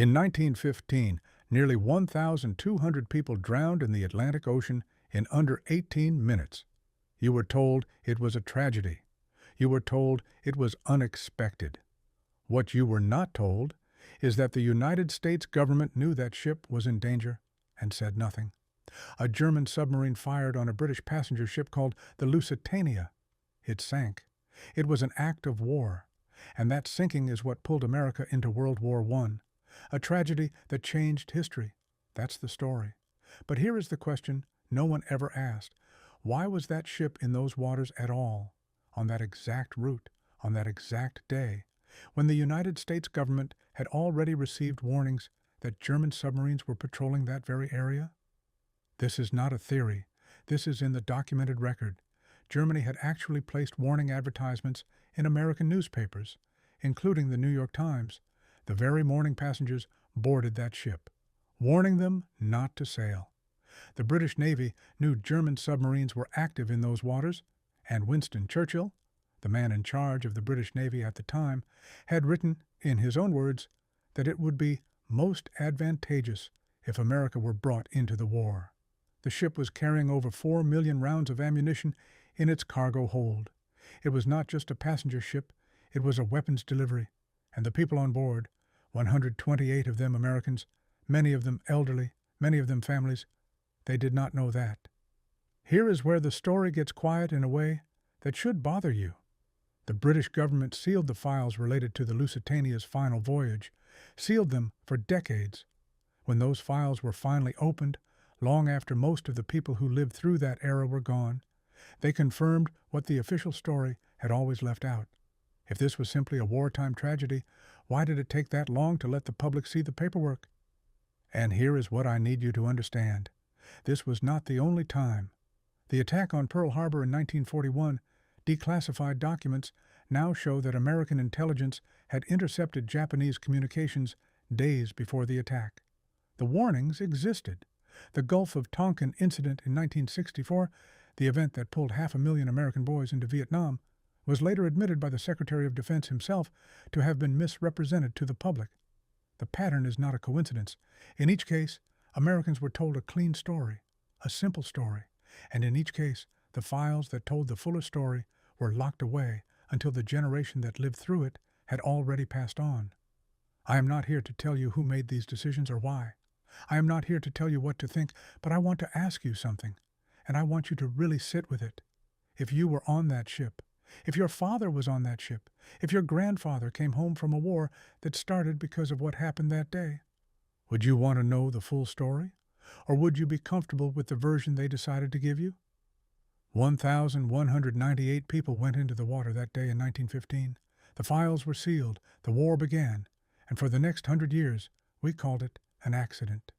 In 1915, nearly 1,200 people drowned in the Atlantic Ocean in under 18 minutes. You were told it was a tragedy. You were told it was unexpected. What you were not told is that the United States government knew that ship was in danger and said nothing. A German submarine fired on a British passenger ship called the Lusitania. It sank. It was an act of war, and that sinking is what pulled America into World War I, a tragedy that changed history. That's the story. But here is the question no one ever asked. Why was that ship in those waters at all, on that exact route, on that exact day, when the United States government had already received warnings that German submarines were patrolling that very area? This is not a theory. This is in the documented record. Germany had actually placed warning advertisements in American newspapers, including the New York Times, the very morning passengers boarded that ship, warning them not to sail. The British Navy knew German submarines were active in those waters, and Winston Churchill, the man in charge of the British Navy at the time, had written, in his own words, that it would be most advantageous if America were brought into the war. The ship was carrying over 4 million rounds of ammunition in its cargo hold. It was not just a passenger ship, it was a weapons delivery, and the people on board, 128 of them Americans, many of them elderly, many of them families, they did not know that. Here is where the story gets quiet in a way that should bother you. The British government sealed the files related to the Lusitania's final voyage, sealed them for decades. When those files were finally opened, long after most of the people who lived through that era were gone, they confirmed what the official story had always left out. If this was simply a wartime tragedy, why did it take that long to let the public see the paperwork? And here is what I need you to understand. This was not the only time. The attack on Pearl Harbor in 1941, declassified documents now show that American intelligence had intercepted Japanese communications days before the attack. The warnings existed. The Gulf of Tonkin incident in 1964, the event that pulled 500,000 American boys into Vietnam, was later admitted by the Secretary of Defense himself to have been misrepresented to the public. The pattern is not a coincidence. In each case, Americans were told a clean story, a simple story, and in each case, the files that told the fuller story were locked away until the generation that lived through it had already passed on. I am not here to tell you who made these decisions or why. I am not here to tell you what to think, but I want to ask you something, and I want you to really sit with it. If you were on that ship, if your father was on that ship, if your grandfather came home from a war that started because of what happened that day, would you want to know the full story, or would you be comfortable with the version they decided to give you? 1,198 people went into the water that day in 1915. The files were sealed, the war began, and for the next 100 years, we called it an accident.